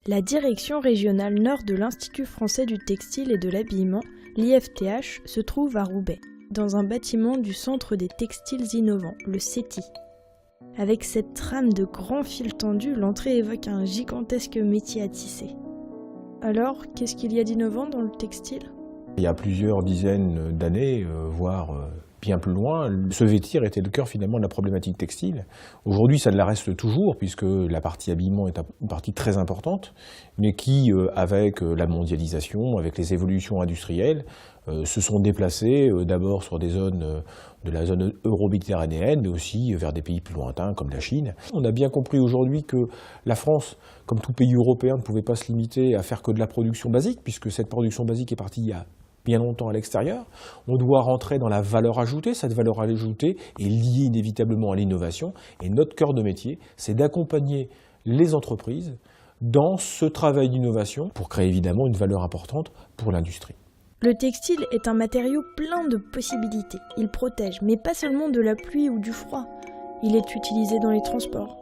La direction régionale nord de l'Institut français du textile et de l'habillement, l'IFTH, se trouve à Roubaix, dans un bâtiment du Centre des textiles innovants, le CETI. Avec cette trame de grands fils tendus, l'entrée évoque un gigantesque métier à tisser. Alors, qu'est-ce qu'il y a d'innovant dans le textile ? Il y a plusieurs dizaines d'années, voire bien plus loin, se vêtir était le cœur finalement de la problématique textile. Aujourd'hui, ça ne la reste toujours, puisque la partie habillement est une partie très importante, mais qui, avec la mondialisation, avec les évolutions industrielles, se sont déplacées d'abord sur des zones de la zone euro-méditerranéenne, mais aussi vers des pays plus lointains comme la Chine. On a bien compris aujourd'hui que la France, comme tout pays européen, ne pouvait pas se limiter à faire que de la production basique, puisque cette production basique est partie il y a bien longtemps à l'extérieur. On doit rentrer dans la valeur ajoutée. Cette valeur ajoutée est liée inévitablement à l'innovation. Et notre cœur de métier, c'est d'accompagner les entreprises dans ce travail d'innovation pour créer évidemment une valeur importante pour l'industrie. Le textile est un matériau plein de possibilités. Il protège, mais pas seulement de la pluie ou du froid. Il est utilisé dans les transports.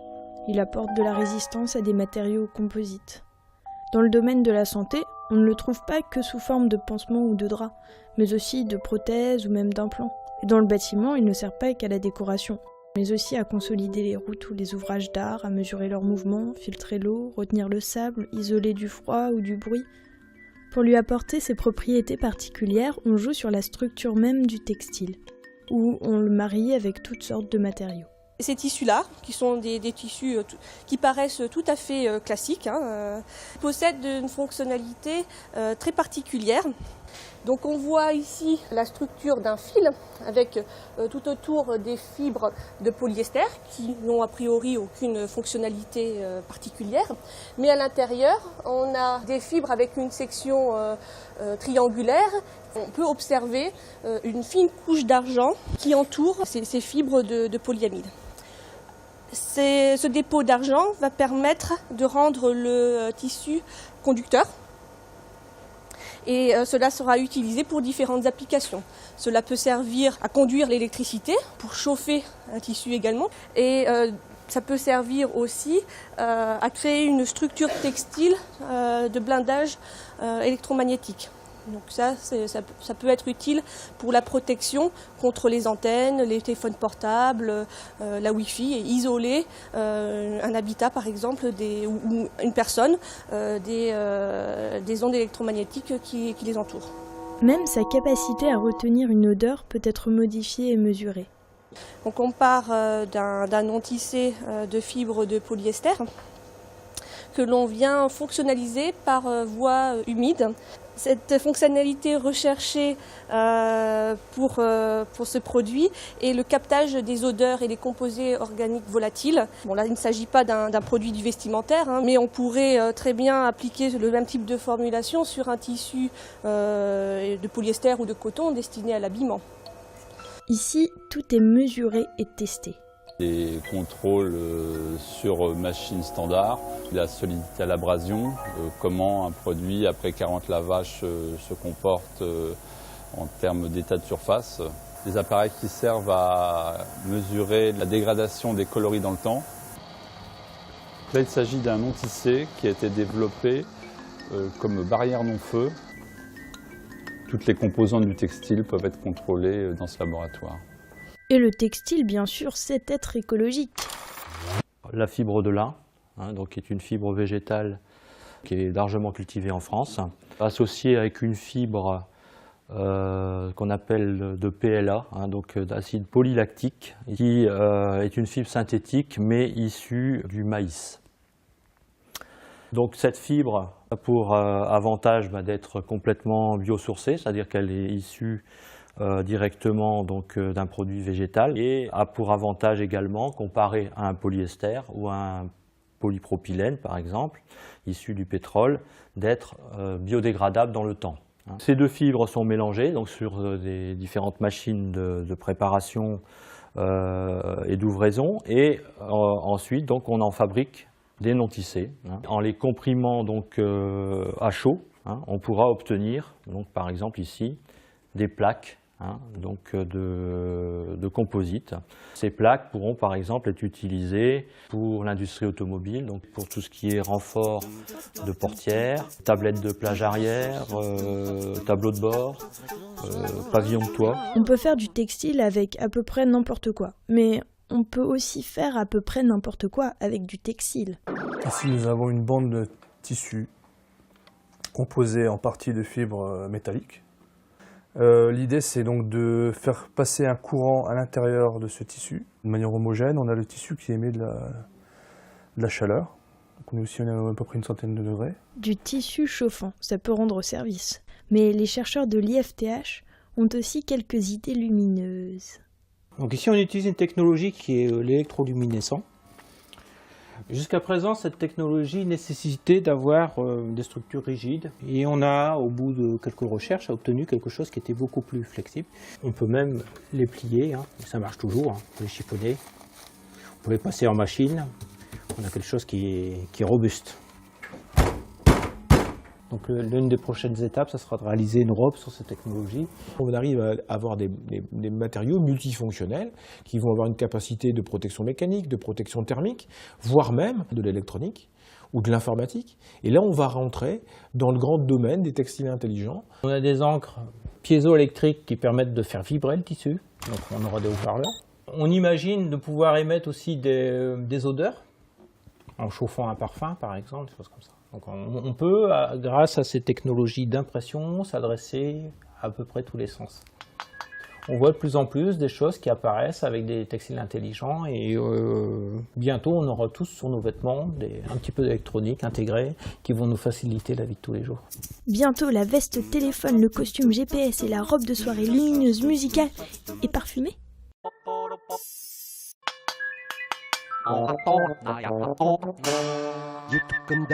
Il apporte de la résistance à des matériaux composites. Dans le domaine de la santé, on ne le trouve pas que sous forme de pansements ou de draps, mais aussi de prothèses ou même d'implants. Et dans le bâtiment, il ne sert pas qu'à la décoration, mais aussi à consolider les routes ou les ouvrages d'art, à mesurer leurs mouvements, filtrer l'eau, retenir le sable, isoler du froid ou du bruit. Pour lui apporter ses propriétés particulières, on joue sur la structure même du textile, où on le marie avec toutes sortes de matériaux. Ces tissus-là, qui sont des tissus qui paraissent tout à fait classiques, possèdent une fonctionnalité très particulière. Donc on voit ici la structure d'un fil avec tout autour des fibres de polyester qui n'ont a priori aucune fonctionnalité particulière. Mais à l'intérieur, on a des fibres avec une section triangulaire. On peut observer une fine couche d'argent qui entoure ces fibres de polyamide. Ce dépôt d'argent va permettre de rendre le tissu conducteur et cela sera utilisé pour différentes applications. Cela peut servir à conduire l'électricité, pour chauffer un tissu également, et ça peut servir aussi à créer une structure textile de blindage électromagnétique. Donc ça peut être utile pour la protection contre les antennes, les téléphones portables, la Wi-Fi, et isoler un habitat par exemple ou une personne des ondes électromagnétiques qui les entourent. Même sa capacité à retenir une odeur peut être modifiée et mesurée. Donc on part d'un non tissé de fibres de polyester que l'on vient fonctionnaliser par voie humide. Cette fonctionnalité recherchée pour ce produit est le captage des odeurs et des composés organiques volatiles. Bon, là, il ne s'agit pas d'un produit du vestimentaire, mais on pourrait très bien appliquer le même type de formulation sur un tissu de polyester ou de coton destiné à l'habillement. Ici, tout est mesuré et testé. Des contrôles sur machine standard, la solidité à l'abrasion, comment un produit après 40 lavages se comporte en termes d'état de surface. Des appareils qui servent à mesurer la dégradation des coloris dans le temps. Là, il s'agit d'un non tissé qui a été développé comme barrière non-feu. Toutes les composantes du textile peuvent être contrôlées dans ce laboratoire. Et le textile, bien sûr, c'est être écologique. La fibre de lin, donc est une fibre végétale qui est largement cultivée en France, associée avec une fibre qu'on appelle de PLA, donc d'acide polylactique, qui est une fibre synthétique mais issue du maïs. Donc cette fibre a pour avantage d'être complètement biosourcée, c'est-à-dire qu'elle est issue directement d'un produit végétal et a pour avantage également, comparé à un polyester ou à un polypropylène par exemple, issu du pétrole, d'être biodégradable dans le temps. Ces deux fibres sont mélangées donc, sur des différentes machines de préparation et d'ouvraison et ensuite donc, on en fabrique des non tissés. En les comprimant donc, à chaud, on pourra obtenir, donc, par exemple ici, des plaques donc de composite. Ces plaques pourront par exemple être utilisées pour l'industrie automobile, donc pour tout ce qui est renfort de portières, tablettes de plage arrière, tableau de bord, pavillon de toit. On peut faire du textile avec à peu près n'importe quoi, mais on peut aussi faire à peu près n'importe quoi avec du textile. Ici, nous avons une bande de tissu composée en partie de fibres métalliques. L'idée, c'est donc de faire passer un courant à l'intérieur de ce tissu de manière homogène. On a le tissu qui émet de la chaleur. Donc on est à peu près une centaine de degrés. Du tissu chauffant, ça peut rendre service. Mais les chercheurs de l'IFTH ont aussi quelques idées lumineuses. Donc ici, on utilise une technologie qui est l'électroluminescent. Jusqu'à présent, cette technologie nécessitait d'avoir des structures rigides. Et on a, au bout de quelques recherches, obtenu quelque chose qui était beaucoup plus flexible. On peut même les plier, ça marche toujours, on peut les chiffonner. On peut les passer en machine. On a quelque chose qui est robuste. Donc l'une des prochaines étapes, ça sera de réaliser une robe sur cette technologie. On arrive à avoir des matériaux multifonctionnels qui vont avoir une capacité de protection mécanique, de protection thermique, voire même de l'électronique ou de l'informatique. Et là, on va rentrer dans le grand domaine des textiles intelligents. On a des encres piézoélectriques qui permettent de faire vibrer le tissu. Donc on aura des haut-parleurs. On imagine de pouvoir émettre aussi des odeurs, en chauffant un parfum par exemple, des choses comme ça. Donc on peut, grâce à ces technologies d'impression, s'adresser à peu près tous les sens. On voit de plus en plus des choses qui apparaissent avec des textiles intelligents et bientôt on aura tous sur nos vêtements un petit peu d'électronique intégrée qui vont nous faciliter la vie de tous les jours. Bientôt, la veste téléphone, le costume GPS et la robe de soirée lumineuse, musicale et parfumée. YouTube